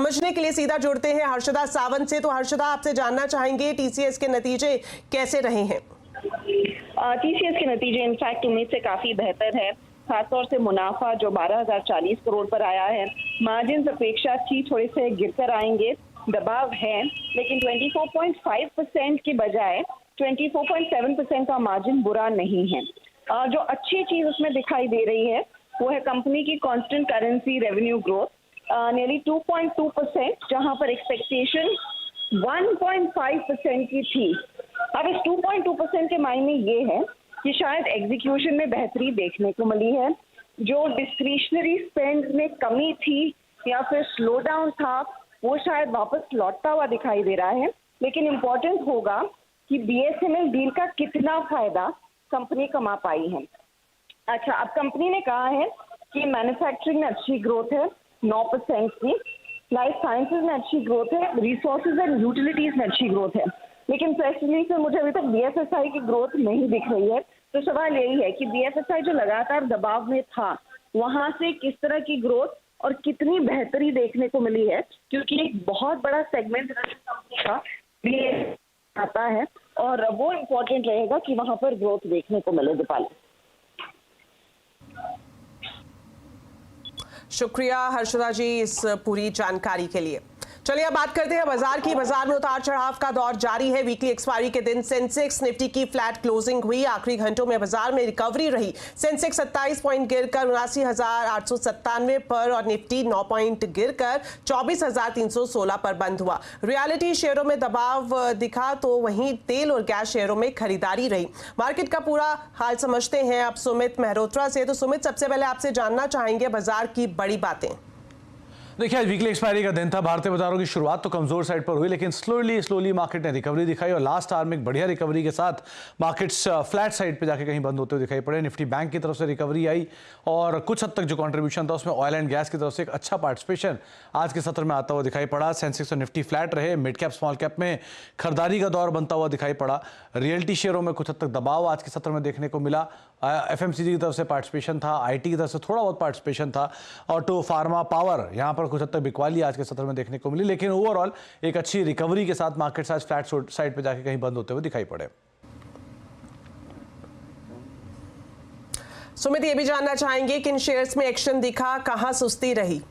समझने के लिए सीधा जुड़ते हैं हर्षदा सावंत से। तो हर्षदा, आपसे जानना चाहेंगे टीसीएस के नतीजे कैसे रहे हैं? टीसीएस के नतीजे इनफैक्ट उम्मीद से काफी बेहतर है। खासतौर से मुनाफा जो 12,040 करोड़ पर आया है, मार्जिन अपेक्षा थोड़े से गिरकर आएंगे, दबाव है, लेकिन 24.5% के बजाय 24.7% का मार्जिन बुरा नहीं है। जो अच्छी चीज उसमें दिखाई दे रही है वो है कंपनी की constant currency revenue growth nearly 2.2%, जहां पर एक्सपेक्टेशन 1.5% की थी। अब इस 2.2% के मायने ये है कि शायद एग्जीक्यूशन में बेहतरी देखने को मिली है। जो डिस्क्रिशनरी स्पेंड में कमी थी या फिर स्लो डाउन था, वो शायद वापस लौटता हुआ दिखाई दे रहा है। लेकिन इम्पोर्टेंट होगा कि बीएसएनएल डील का कितना फायदा कंपनी कमा पाई है। अच्छा, अब कंपनी ने कहा है कि मैन्युफैक्चरिंग में अच्छी ग्रोथ है 9% की, लाइफ साइंसेज में अच्छी ग्रोथ है, रिसोर्सेज एंड यूटिलिटीज में अच्छी ग्रोथ है। लेकिन प्रेस रिलीज में मुझे अभी तक बीएफएसआई की ग्रोथ नहीं दिख रही है। तो सवाल यही है कि बीएफएसआई जो लगातार दबाव में था, वहां से किस तरह की ग्रोथ और कितनी बेहतरी देखने को मिली है, क्योंकि एक बहुत बड़ा सेगमेंट कंपनी का भी आता है और वो इम्पोर्टेंट रहेगा कि वहां पर ग्रोथ देखने को मिले। दीपाली, शुक्रिया हर्षदा जी इस पूरी जानकारी के लिए। चलिए अब बात करते हैं बाजार की। बाजार में उतार चढ़ाव का दौर जारी है। वीकली एक्सपायरी के दिन सेंसेक्स निफ्टी की फ्लैट क्लोजिंग हुई। आखिरी घंटों में बाजार में रिकवरी रही। सेंसेक्स 27 पॉइंट गिरकर 79,897 पर और निफ्टी 9 पॉइंट गिरकर 24,316 पर बंद हुआ। रियलिटी शेयरों में दबाव दिखा तो वहीं तेल और गैस शेयरों में खरीदारी रही। मार्केट का पूरा हाल समझते हैं अब सुमित मेहरोत्रा से। तो सुमित, सबसे पहले आपसे जानना चाहेंगे बाजार की बड़ी बातें। देखिए, आज वीकली एक्सपायरी का दिन था। भारतीय बाजारों की शुरुआत तो कमजोर साइड पर हुई, लेकिन स्लोली मार्केट ने रिकवरी दिखाई और लास्ट आवर में एक बढ़िया रिकवरी के साथ मार्केट्स फ्लैट साइड पे जाके कहीं बंद होते हुए दिखाई पड़े। निफ्टी बैंक की तरफ से रिकवरी आई और कुछ हद तक जो कंट्रीब्यूशन था उसमें ऑयल एंड गैस की तरफ से एक अच्छा पार्टिसिपेशन आज के सत्र में आता हुआ दिखाई पड़ा। सेंसेक्स और निफ्टी फ्लैट रहे। मिड कैप स्मॉल कैप में खरीदारी का दौर बनता हुआ दिखाई पड़ा। रियल्टी शेयरों में कुछ हद तक दबाव आज के सत्र में देखने को मिला। एफएमसीजी की तरफ से पार्टिसिपेशन था, आईटी की तरफ से थोड़ा बहुत पार्टिसिपेशन था, ऑटो, फार्मा, पावर यहाँ पर कुछ हद तक बिकवाली आज के सत्र में देखने को मिली। लेकिन ओवरऑल एक अच्छी रिकवरी के साथ मार्केट आज फ्लैट साइड पे जाके कहीं बंद होते हुए दिखाई पड़े। सुमित, ये भी जानना चाहेंगे किन शेयर्स में एक्शन दिखा, कहां सुस्ती रही?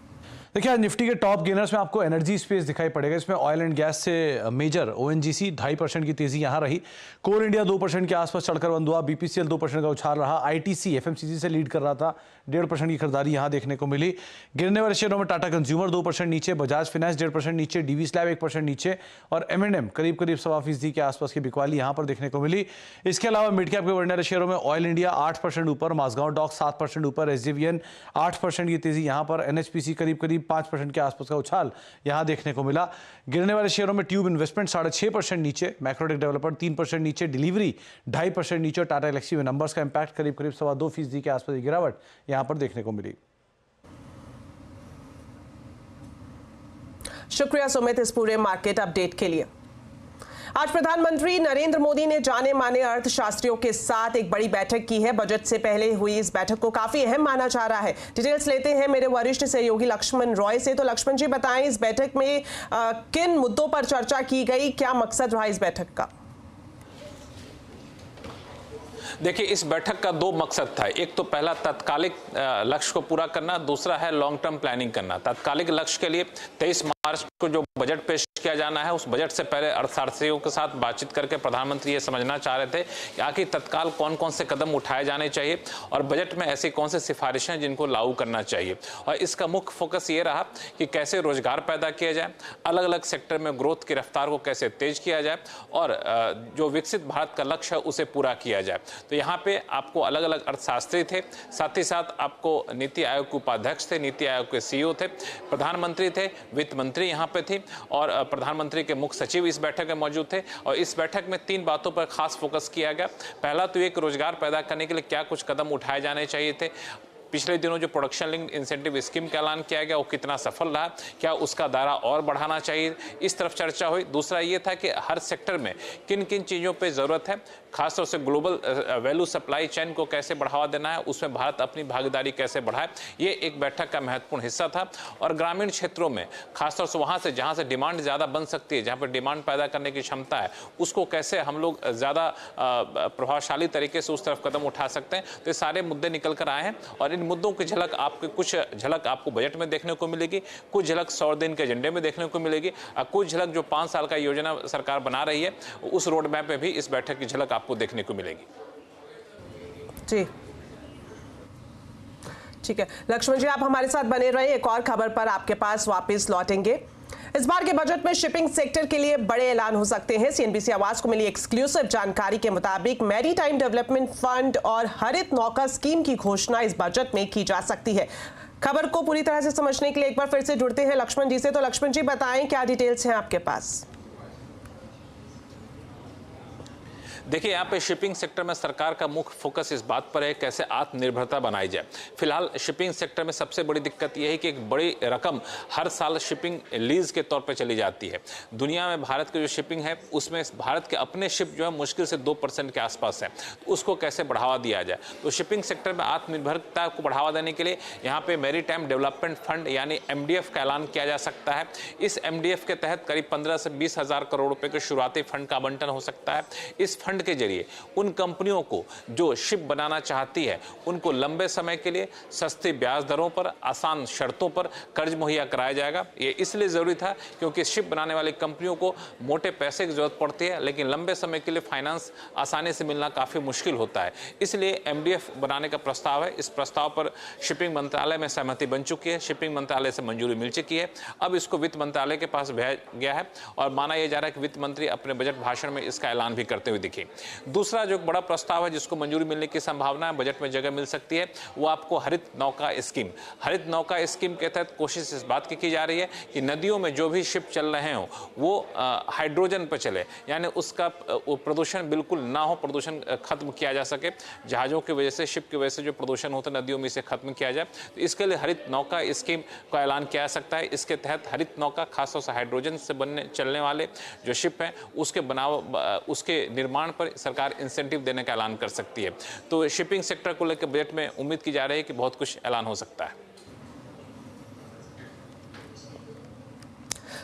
देखिए, आज निफ्टी के टॉप गेनर्स में आपको एनर्जी स्पेस दिखाई पड़ेगा। इसमें ऑयल एंड गैस से मेजर ओएनजीसी 2.5% की तेजी यहां रही। कोल इंडिया 2% के आसपास चढ़कर बंद हुआ। बीपीसीएल 2% का उछाल रहा। आईटीसी एफएमसीजी से लीड कर रहा था, 1.5% की खरीदारी यहां देखने को मिली। गिरने वाले शेयरों में टाटा कंज्यूमर 2% नीचे, बजाज फाइनेंस 1.5% नीचे, डीवी स्लैब 1% नीचे और एम&एम करीब 1.25% के आसपास की बिकवाली यहां पर देखने को मिली। इसके अलावा मिड कैप के बढ़ने वाले शेयरों में ऑयल इंडिया 8% ऊपर, माजगांव डॉक 7% ऊपर, एसजेवीएन 8% की तेजी यहां पर, एनएचपीसी करीब 5% के आसपास का उछाल यहां देखने को मिला। गिरने वाले शेयरों में ट्यूब इन्वेस्टमेंट 6.5% नीचे, मैक्रोटेक डेवलपर 3% नीचे, डिलीवरी 2.5% नीचे, टाटा एलेक्सी में नंबर्स का इंपैक्ट करीब 2.25% के आसपास की गिरावट यहां पर देखने को मिली। शुक्रिया सुमित इस पूरे मार्केट अपडेट के लिए। आज प्रधानमंत्री नरेंद्र मोदी ने जाने माने अर्थशास्त्रियों के साथ एक बड़ी बैठक की है। बजट से पहले हुई इस बैठक को काफी अहम माना जा रहा है। डिटेल्स लेते हैं मेरे वरिष्ठ सहयोगी लक्ष्मण रॉय से। तो लक्ष्मण जी, बताएं इस बैठक में किन मुद्दों पर चर्चा की गई, क्या मकसद रहा इस बैठक का? देखिए, इस बैठक का 2 मकसद था। एक तो पहला तात्कालिक लक्ष्य को पूरा करना, दूसरा है लॉन्ग टर्म प्लानिंग करना। तात्कालिक लक्ष्य के लिए 23 मार्च को जो बजट पेश किया जाना है, उस बजट से पहले अर्थशास्त्रियों के साथ बातचीत करके प्रधानमंत्री ये समझना चाह रहे थे कि आखिर तत्काल कौन कौन से कदम उठाए जाने चाहिए और बजट में ऐसी कौन सी सिफारिशें जिनको लागू करना चाहिए। और इसका मुख्य फोकस ये रहा कि कैसे रोजगार पैदा किया जाए, अलग अलग सेक्टर में ग्रोथ की रफ्तार को कैसे तेज किया जाए और जो विकसित भारत का लक्ष्य है उसे पूरा किया जाए। तो यहाँ पे आपको अलग अलग अर्थशास्त्री थे, साथ ही साथ आपको नीति आयोग के उपाध्यक्ष थे, नीति आयोग के सीईओ थे, प्रधानमंत्री थे, वित्त मंत्री यहाँ पे थी और प्रधानमंत्री के मुख्य सचिव इस बैठक में मौजूद थे। और इस बैठक में 3 बातों पर खास फोकस किया गया। पहला तो एक, रोजगार पैदा करने के लिए क्या कुछ कदम उठाए जाने चाहिए थे। पिछले दिनों जो प्रोडक्शन लिंक्ड इंसेंटिव स्कीम का ऐलान किया गया वो कितना सफल रहा, क्या उसका दायरा और बढ़ाना चाहिए, इस तरफ चर्चा हुई। दूसरा ये था कि हर सेक्टर में किन किन चीज़ों पे ज़रूरत है, खासतौर से ग्लोबल वैल्यू सप्लाई चेन को कैसे बढ़ावा देना है, उसमें भारत अपनी भागीदारी कैसे बढ़ाए, ये एक बैठक का महत्वपूर्ण हिस्सा था। और ग्रामीण क्षेत्रों में खासतौर से वहाँ से जहाँ से डिमांड ज़्यादा बन सकती है, जहाँ पर डिमांड पैदा करने की क्षमता है, उसको कैसे हम लोग ज़्यादा प्रभावशाली तरीके से उस तरफ कदम उठा सकते हैं। तो ये सारे मुद्दे निकल कर आए हैं और इन मुद्दों की झलक आपको बजट में देखने को मिलेगी, कुछ झलक 100 दिन के एजेंडे में देखने को मिलेगी और कुछ झलक जो 5 साल का योजना सरकार बना रही है उस रोड मैप में भी इस बैठक की झलक आपको देखने को मिलेगी। जी ठीक है लक्ष्मण जी, आप हमारे साथ बने रहे, एक और खबर पर आपके पास वापस लौटेंगे। इस बार के बजट में शिपिंग सेक्टर के लिए बड़े ऐलान हो सकते हैं। सीएनबीसी आवाज को मिली एक्सक्लूसिव जानकारी के मुताबिक मैरीटाइम डेवलपमेंट फंड और हरित नौका स्कीम की घोषणा इस बजट में की जा सकती है। खबर को पूरी तरह से समझने के लिए एक बार फिर से जुड़ते हैं लक्ष्मण जी से। तो लक्ष्मण जी बताएं, क्या डिटेल्स हैं आपके पास? देखिए, यहाँ पे शिपिंग सेक्टर में सरकार का मुख्य फोकस इस बात पर है कैसे आत्मनिर्भरता बनाई जाए। फिलहाल शिपिंग सेक्टर में सबसे बड़ी दिक्कत यह है कि एक बड़ी रकम हर साल शिपिंग लीज के तौर पर चली जाती है। दुनिया में भारत की जो शिपिंग है उसमें भारत के अपने शिप जो है मुश्किल से 2% के आसपास है, उसको कैसे बढ़ावा दिया जाए। तो शिपिंग सेक्टर में आत्मनिर्भरता को बढ़ावा देने के लिए यहाँ पे मैरीटाइम डेवलपमेंट फंड यानी MDF का ऐलान किया जा सकता है। इस MDF के तहत करीब 15 से 20 हज़ार करोड़ रुपए के शुरुआती फंड का आवंटन हो सकता है। इस फंड के जरिए उन कंपनियों को जो शिप बनाना चाहती है उनको लंबे समय के लिए सस्ती ब्याज दरों पर आसान शर्तों पर कर्ज मुहैया कराया जाएगा। ये इसलिए जरूरी था क्योंकि शिप बनाने वाली कंपनियों को मोटे पैसे की जरूरत पड़ती है, लेकिन लंबे समय के लिए फाइनेंस आसानी से मिलना काफी मुश्किल होता है। इसलिए MDF बनाने का प्रस्ताव है। इस प्रस्ताव पर शिपिंग मंत्रालय में सहमति बन चुकी है, शिपिंग मंत्रालय से मंजूरी मिल चुकी है। अब इसको वित्त मंत्रालय के पास भेजा गया है और माना यह जा रहा है कि वित्त मंत्री अपने बजट भाषण में इसका ऐलान भी करते हुए दिखे। दूसरा जो बड़ा प्रस्ताव है जिसको मंजूरी मिलने की संभावना है, बजट में जगह मिल सकती है, वो आपको हरित नौका स्कीम। हरित नौका स्कीम के तहत कोशिश इस बात की जा रही है कि नदियों में जो भी शिप चल रहे हो वो हाइड्रोजन पर चले, यानी उसका प्रदूषण बिल्कुल ना हो, प्रदूषण खत्म किया जा सके। जहाजों की वजह से, शिप की वजह से जो प्रदूषण होता है नदियों में, इसे खत्म किया जाए। तो इसके लिए हरित नौका स्कीम का ऐलान किया जा सकता है। इसके तहत हरित नौका खासतौर से हाइड्रोजन से चलने वाले जो शिप हैं उसके निर्माण पर सरकार इंसेंटिव देने का ऐलान कर सकती है। तो शिपिंग सेक्टर को लेकर बजट में उम्मीद की जा रही है कि बहुत कुछ ऐलान हो सकता है।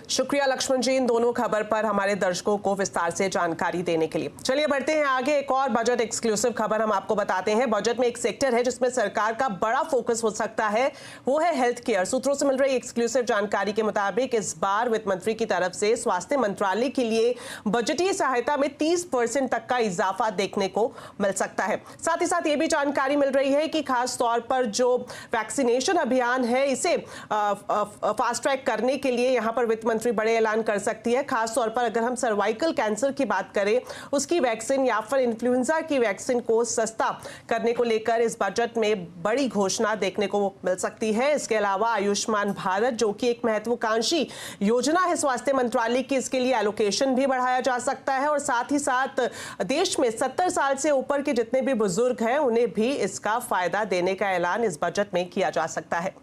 शुक्रिया लक्ष्मण जी इन दोनों खबर पर हमारे दर्शकों को विस्तार से जानकारी देने के लिए। चलिए बढ़ते हैं आगे, एक और बजट एक्सक्लूसिव खबर हम आपको बताते हैं। बजट में एक सेक्टर है जिसमें सरकार का बड़ा फोकस हो सकता है, वो है हेल्थ केयर। सूत्रों से मिल रही एक्सक्लूसिव जानकारी के मुताबिक इस बार वित्त मंत्री की तरफ से स्वास्थ्य मंत्रालय के लिए बजटीय सहायता में 30% तक का इजाफा देखने को मिल सकता है। साथ ही साथ ये भी जानकारी मिल रही है कि खास तौर पर जो वैक्सीनेशन अभियान है इसे फास्ट ट्रैक करने के लिए यहाँ पर वित्त मंत्री बड़े ऐलान कर सकती है। खास तौर पर अगर हम सर्वाइकल कैंसर की बात करें, उसकी वैक्सीन या फिर इन्फ्लुएंजा की वैक्सीन को सस्ता करने को लेकर इस बजट में बड़ी घोषणा देखने को मिल सकती है। इसके अलावा आयुष्मान भारत जो कि एक महत्वाकांक्षी योजना है स्वास्थ्य मंत्रालय की, इसके लिए एलोकेशन भी बढ़ाया जा सकता है और साथ ही साथ देश में 70 साल से ऊपर के जितने भी बुजुर्ग हैं उन्हें भी इसका फायदा देने का ऐलान इस बजट में किया जा सकता है।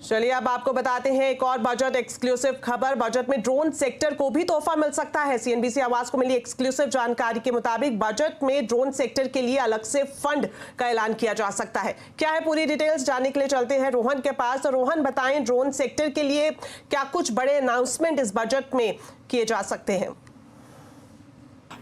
चलिए अब आपको बताते हैं एक और बजट एक्सक्लूसिव खबर। बजट में ड्रोन सेक्टर को भी तोहफा मिल सकता है। सीएनबीसी आवाज को मिली एक्सक्लूसिव जानकारी के मुताबिक बजट में ड्रोन सेक्टर के लिए अलग से फंड का ऐलान किया जा सकता है। क्या है पूरी डिटेल्स जानने के लिए चलते हैं रोहन के पास। तो रोहन बताएं, ड्रोन सेक्टर के लिए क्या कुछ बड़े अनाउंसमेंट इस बजट में किए जा सकते हैं?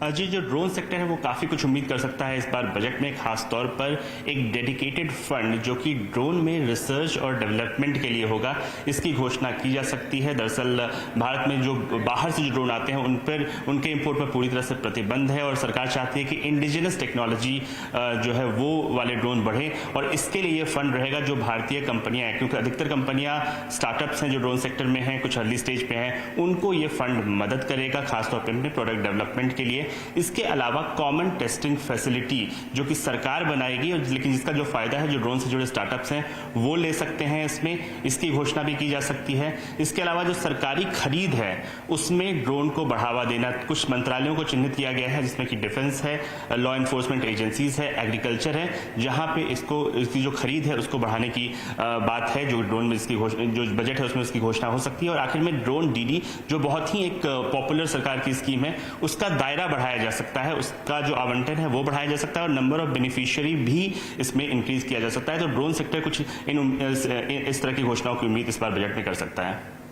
जी, जो ड्रोन सेक्टर है वो काफ़ी कुछ उम्मीद कर सकता है इस बार बजट में। खास तौर पर एक डेडिकेटेड फंड जो कि ड्रोन में रिसर्च और डेवलपमेंट के लिए होगा, इसकी घोषणा की जा सकती है। दरअसल भारत में जो बाहर से जो ड्रोन आते हैं उन पर, उनके इंपोर्ट पर पूरी तरह से प्रतिबंध है और सरकार चाहती है कि इंडिजिनस टेक्नोलॉजी जो है वो वाले ड्रोन बढ़े और इसके लिए ये फंड रहेगा जो भारतीय कंपनियां हैं, क्योंकि अधिकतर कंपनियां स्टार्टअप्स हैं जो ड्रोन सेक्टर में हैं, कुछ अर्ली स्टेज पे हैं, उनको ये फंड मदद करेगा खासतौर पर अपने प्रोडक्ट डेवलपमेंट के लिए। लिए। इसके अलावा कॉमन टेस्टिंग फैसिलिटी जो कि सरकार बनाएगी, और लेकिन जिसका जो फायदा है जो ड्रोन से जुड़े स्टार्टअप्स हैं वो ले सकते हैं इसमें, इसकी घोषणा भी की जा सकती है। इसके अलावा जो सरकारी खरीद है उसमें ड्रोन को बढ़ावा देना, कुछ मंत्रालयों को चिन्हित किया गया है जिसमें कि डिफेंस है, लॉ एनफोर्समेंट एजेंसीज है, एग्रीकल्चर है, जहां पे इसकी जो खरीद है उसको बढ़ाने की बात है। जो ड्रोन में इसकी जो बजट है उसमें इसकी घोषणा हो सकती है। और आखिर में ड्रोन डीडी जो बहुत ही एक पॉपुलर सरकार की स्कीम है, उसका दायरा बढ़ाया जा सकता है, उसका जो आवंटन है वो बढ़ाया जा सकता है, और नंबर ऑफ बेनिफिशियरी भी इसमें इंक्रीज किया जा सकता है। तो ड्रोन सेक्टर कुछ इस तरह की घोषणाओं की उम्मीद इस बार बजट में कर सकता है।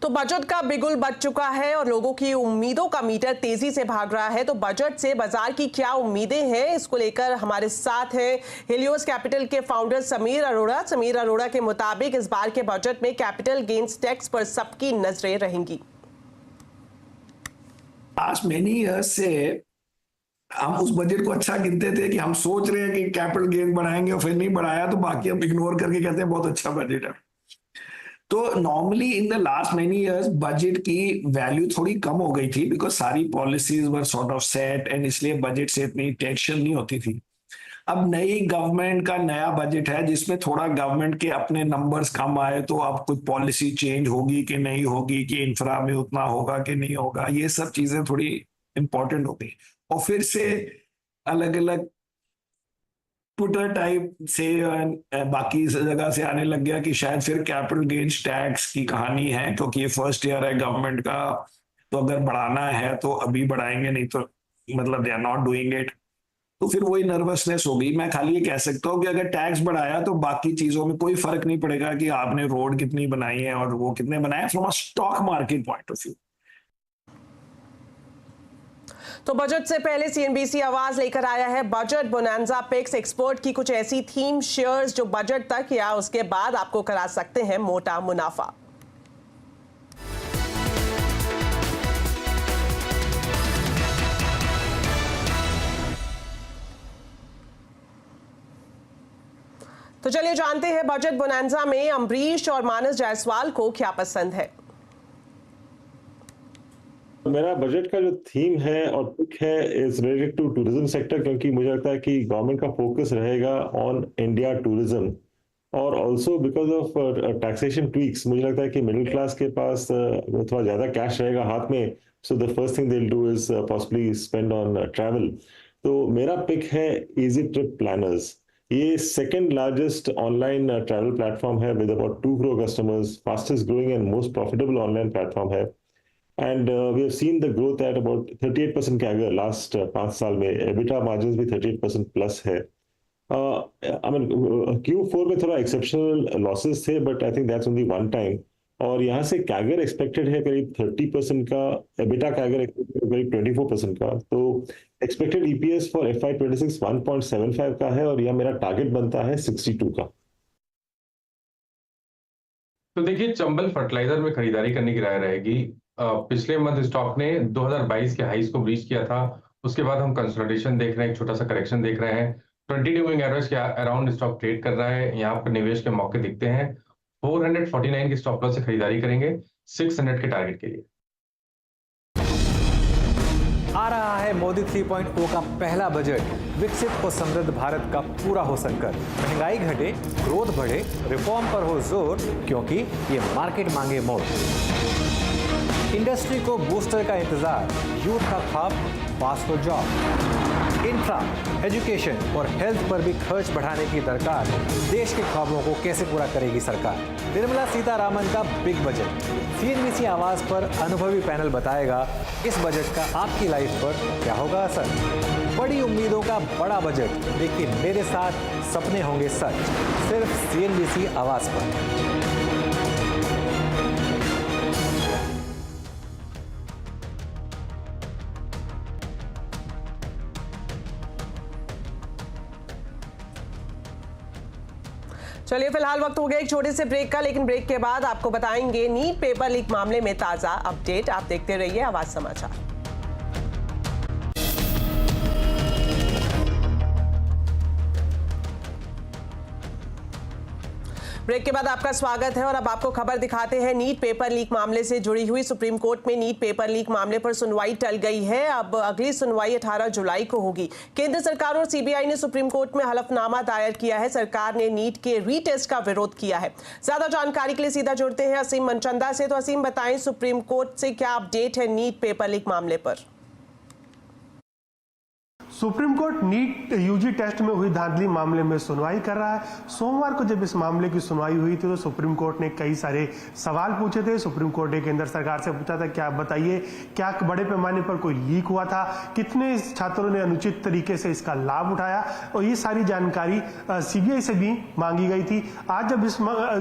तो बजट का बिगुल बज चुका है और लोगों की उम्मीदों का मीटर तेजी से भाग रहा है। तो बजट से बाजार की क्या उम्मीदें हैं, इसको लेकर हमारे साथ हैं हेलियोस कैपिटल के फाउंडर समीर अरोड़ा। समीर अरोड़ा के मुताबिक इस बार के बजट में कैपिटल गेन्स टैक्स पर सबकी नजरें रहेंगी। लास्ट मेनी ईयर्स से हम उस बजट को अच्छा गिनते थे कि हम सोच रहे हैं कि कैपिटल गेन बढ़ाएंगे और फिर नहीं बढ़ाया तो बाकी हम इग्नोर करके कहते हैं बहुत अच्छा बजट है। तो normally in the last many years budget की वैल्यू थोड़ी कम हो गई थी बिकॉज सारी policies were sort of set and इसलिए बजट से इतनी टेंशन नहीं होती थी। अब नई गवर्नमेंट का नया बजट है जिसमें थोड़ा गवर्नमेंट के अपने नंबर्स कम आए, तो अब कुछ पॉलिसी चेंज होगी कि नहीं होगी, कि इंफ्रा में उतना होगा कि नहीं होगा, ये सब चीजें थोड़ी इंपॉर्टेंट हो गई। और फिर से अलग अलग ट्विटर टाइप से बाकी जगह से आने लग गया कि शायद फिर कैपिटल गेन्स टैक्स की कहानी है, क्योंकि ये फर्स्ट ईयर है गवर्नमेंट का, तो अगर बढ़ाना है तो अभी बढ़ाएंगे, नहीं तो मतलब they are not doing it. तो फिर वही नर्वसनेस हो गई। मैं खाली ये कह सकता हूँ कि अगर टैक्स बढ़ाया तो बाकी चीजों में कोई फर्क नहीं पड़ेगा कि आपने रोड कितनी बनाई है और वो कितने बनाए from a stock market point of view. तो बजट से पहले सीएनबीसी आवाज लेकर आया है बजट बोनांजा पिक्स, एक्सपर्ट की कुछ ऐसी थीम शेयर्स जो बजट तक या उसके बाद आपको करा सकते हैं मोटा मुनाफा। तो चलिए जानते हैं बजट बोनांजा में अम्बरीश और मानस जायसवाल को क्या पसंद है। मेरा बजट का जो थीम है और पिक है is related to tourism sector, क्योंकि मुझे लगता है कि गवर्नमेंट का फोकस रहेगा ऑन इंडिया टूरिज्म, और also because of taxation tweaks मुझे लगता है कि मिडिल क्लास के पास थोड़ा ज्यादा कैश रहेगा हाथ में, so the first thing they will do is possibly spend on travel. तो मेरा पिक है इजी ट्रिप प्लानर्स। ये second largest online travel platform है with about 2 crore customers, fastest growing and most profitable online platform है। And we have seen the growth at about 38% CAGR last 5 साल में, EBITDA margins भी 38% plus है। I mean Q4 में थोड़ा exceptional losses थे, but I think that's only one time। और यहाँ से CAGR expected है करीब 30% का, EBITDA CAGR expected है करीब 24% का। तो expected EPS for FY26 1.75 का है, और यह मेरा टारगेट बनता है 62 का। तो देखिए, चंबल फर्टिलाइजर में खरीदारी करने की राय रहेगी। पिछले मंथ स्टॉक ने 2022 के हाईज को ब्रीच किया था, उसके बाद हम कंसोलिडेशन देख रहे हैं, एक छोटा सा करेक्शन देख रहे हैं। 20 मूविंग एवरेज के अराउंड स्टॉक ट्रेड कर रहा है। यहाँ पर निवेश के मौके दिखते हैं। 449 के स्टॉप लॉस से खरीदारी करेंगे 600 के टारगेट के लिए। आ रहा है मोदी 3.0 का पहला बजट। विकसित और समृद्ध भारत का पूरा हो संकल्प। महंगाई घटे, ग्रोथ बढ़े, रिफॉर्म पर हो जोर, क्योंकि ये मार्केट मांगे मोड़। इंडस्ट्री को बूस्टर का इंतजार, यूथ का ख्वाब पास फॉर जॉब। इंफ्रा, एजुकेशन और हेल्थ पर भी खर्च बढ़ाने की दरकार। देश के ख्वाबों को कैसे पूरा करेगी सरकार? निर्मला सीतारामन का बिग बजट। सीएनबीसी आवाज पर अनुभवी पैनल बताएगा इस बजट का आपकी लाइफ पर क्या होगा असर। बड़ी उम्मीदों का बड़ा बजट, लेकिन मेरे साथ सपने होंगे सच, सिर्फ सीएनबीसी आवाज पर। चलिए फिलहाल वक्त हो गया एक छोटे से ब्रेक का, लेकिन ब्रेक के बाद आपको बताएंगे नीट पेपर लीक मामले में ताजा अपडेट। आप देखते रहिए आवाज समाचार। ब्रेक के बाद आपका स्वागत है और अब आपको खबर दिखाते हैं नीट पेपर लीक मामले से जुड़ी हुई। सुप्रीम कोर्ट में नीट पेपर लीक मामले पर सुनवाई टल गई है। अब अगली सुनवाई 18 जुलाई को होगी। केंद्र सरकार और सीबीआई ने सुप्रीम कोर्ट में हलफनामा दायर किया है। सरकार ने नीट के रीटेस्ट का विरोध किया है। ज्यादा जानकारी के लिए सीधा जुड़ते हैं असीम मनचंदा से। तो असीम, बताएं सुप्रीम कोर्ट से क्या अपडेट है नीट पेपर लीक मामले पर? Supreme court NEET UG test में हुई धांधली मामले में सुनवाई कर रहा है। सोमवार को जब इस मामले की सुनवाई हुई थी तो सुप्रीम कोर्ट ने कई सारे सवाल पूछे थे। सुप्रीम कोर्ट ने केंद्र सरकार से पूछा था, क्या बताइए, क्या बड़े पैमाने पर कोई लीक हुआ था, कितने छात्रों ने अनुचित तरीके से इसका लाभ उठाया, और ये सारी जानकारी सीबीआई से भी मांगी गई थी। आज जब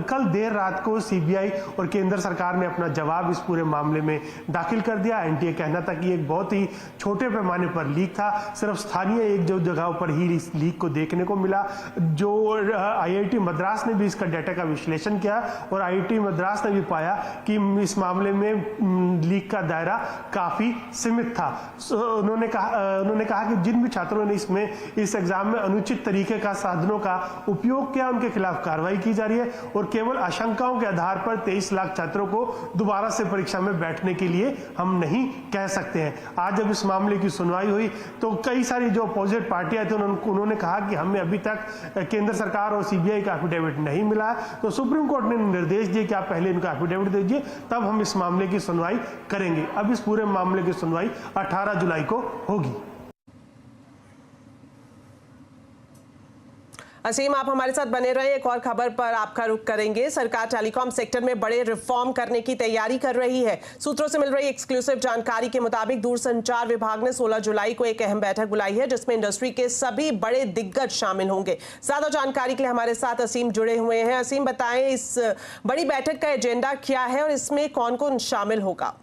कल देर रात को सीबीआई और केंद्र सरकार ने अपना जवाब इस पूरे मामले में दाखिल कर दिया। एनटीए कहना था कि एक बहुत ही छोटे पैमाने पर लीक था, सिर्फ स्थानीय एक जो जगह पर ही इस लीक को देखने को मिला। जो आईआईटी मद्रास ने भी इसका डाटा का विश्लेषण किया और आईआईटी मद्रास ने भी पाया कि इस मामले में लीक का दायरा काफी सीमित था। उन्होंने कहा कि जिन भी छात्रों ने इस एग्जाम में अनुचित तरीके का साधनों का उपयोग किया उनके खिलाफ कार्रवाई की जा रही है और केवल आशंकाओं के आधार पर 23 लाख छात्रों को दोबारा से परीक्षा में बैठने के लिए हम नहीं कह सकते हैं। आज जब इस मामले की सुनवाई हुई तो कई सारी जो अपोजिट पार्टियां थी उन्होंने कहा कि हमें अभी तक केंद्र सरकार और सीबीआई का एफिडेविट नहीं मिला है। तो सुप्रीम कोर्ट ने निर्देश दिए कि आप पहले इनका एफिडेविट दीजिए, तब हम इस मामले की सुनवाई करेंगे। अब इस पूरे मामले की सुनवाई 18 जुलाई को होगी। असीम, आप हमारे साथ बने रहे। एक और खबर पर आपका रुख करेंगे। सरकार टेलीकॉम सेक्टर में बड़े रिफॉर्म करने की तैयारी कर रही है। सूत्रों से मिल रही एक्सक्लूसिव जानकारी के मुताबिक दूरसंचार विभाग ने 16 जुलाई को एक अहम बैठक बुलाई है जिसमें इंडस्ट्री के सभी बड़े दिग्गज शामिल होंगे। ज्यादा जानकारी के लिए हमारे साथ असीम जुड़े हुए हैं। असीम, बताएं इस बड़ी बैठक का एजेंडा क्या है और इसमें कौन कौन शामिल होगा?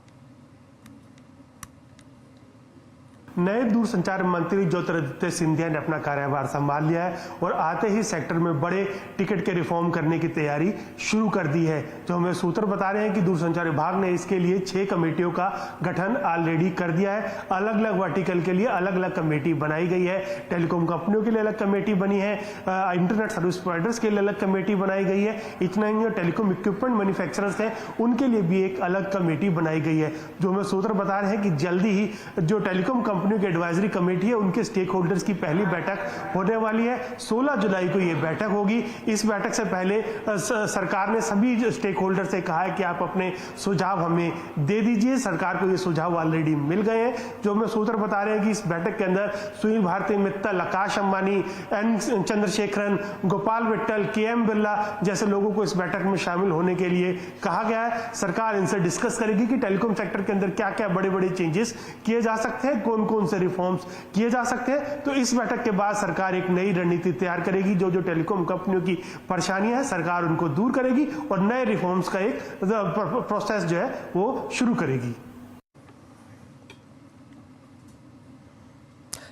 नए दूरसंचार मंत्री ज्योतिरादित्य सिंधिया ने अपना कार्यभार संभाल लिया है और आते ही सेक्टर में बड़े टिकट के रिफॉर्म करने की तैयारी शुरू कर दी है। जो हमें सूत्र बता रहे हैं कि दूरसंचार विभाग ने इसके लिए 6 कमेटियों का गठन ऑलरेडी कर दिया है। अलग अलग वर्टिकल के लिए अलग अलग कमेटी बनाई गई है। टेलीकॉम कंपनियों के लिए अलग कमेटी बनी है, इंटरनेट सर्विस प्रोवाइडर्स के लिए अलग कमेटी बनाई गई है। इतना ही टेलीकॉम इक्विपमेंट मैन्युफैक्चरर्स हैं उनके लिए भी एक अलग कमेटी बनाई गई है। जो हमें सूत्र बता रहे हैं कि जल्दी ही जो टेलीकॉम कंपनियों की एडवाइजरी कमेटी है उनके स्टेक होल्डर्स की पहली बैठक होने वाली है। 16 जुलाई को ये बैठक होगी। इस बैठक से पहले सरकार ने सभी स्टेक होल्डर से कहा है कि आप अपने सुझाव हमें दे दीजिए। सरकार को ये सुझाव ऑलरेडी मिल गए हैं। जो हमें सूत्र बता रहे हैं कि इस बैठक के अंदर सुनील भारती मित्तल, आकाश अंबानी, एन चंद्रशेखरन, गोपाल विट्टल, केएम बिरला जैसे लोगों को इस बैठक में शामिल होने के लिए कहा गया है। सरकार इनसे डिस्कस करेगी कि टेलीकॉम सेक्टर के अंदर क्या क्या बड़े बड़े चेंजेस किए जा सकते हैं, कौन कौन से रिफॉर्म्स किए जा सकते हैं। तो इस बैठक के बाद सरकार एक नई रणनीति तैयार करेगी। जो टेलीकॉम कंपनियों की परेशानियां हैं सरकार उनको दूर करेगी और नए रिफॉर्म्स का एक प्रोसेस जो है वो शुरू करेगी।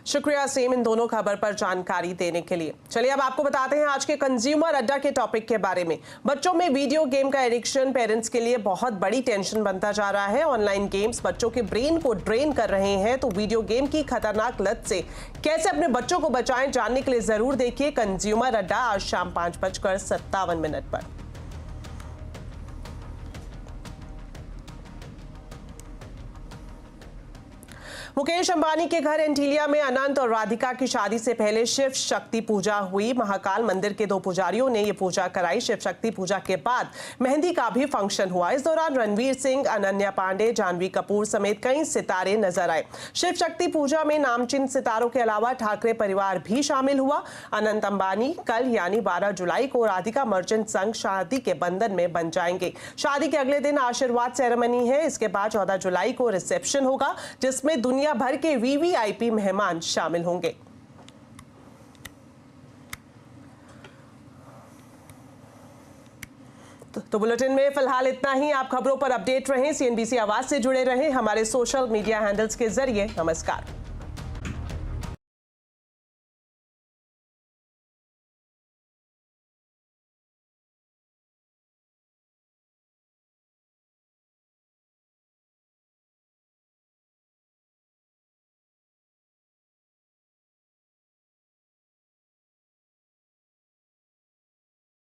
शुक्रिया असीम इन दोनों खबर पर जानकारी देने के लिए। चलिए अब आपको बताते हैं आज के कंज्यूमर अड्डा के टॉपिक के बारे में। बच्चों में वीडियो गेम का एडिक्शन पेरेंट्स के लिए बहुत बड़ी टेंशन बनता जा रहा है। ऑनलाइन गेम्स बच्चों के ब्रेन को ड्रेन कर रहे हैं, तो वीडियो गेम की खतरनाक लत से कैसे अपने बच्चों को बचाएं, जानने के लिए जरूर देखिए कंज्यूमर अड्डा आज शाम 5:57 पर। मुकेश अंबानी के घर एंटीलिया में अनंत और राधिका की शादी से पहले शिव शक्ति पूजा हुई। महाकाल मंदिर के 2 पुजारियों ने ये पूजा कराई। शिव शक्ति पूजा के बाद मेहंदी का भी फंक्शन हुआ। इस दौरान रणवीर सिंह, अनन्या पांडे, जानवी कपूर समेत कई सितारे नजर आए। शिव शक्ति पूजा में नामचीन सितारों के अलावा ठाकरे परिवार भी शामिल हुआ। अनंत अंबानी कल यानी 12 जुलाई को राधिका मर्चेंट संग शादी के बंधन में बन जाएंगे। शादी के अगले दिन आशीर्वाद सेरेमनी है। इसके बाद 14 जुलाई को रिसेप्शन होगा जिसमें दुनिया भर के वीवीआईपी मेहमान शामिल होंगे। तो बुलेटिन में फिलहाल इतना ही। आप खबरों पर अपडेट रहें, CNBC आवाज से जुड़े रहें हमारे सोशल मीडिया हैंडल्स के जरिए। नमस्कार।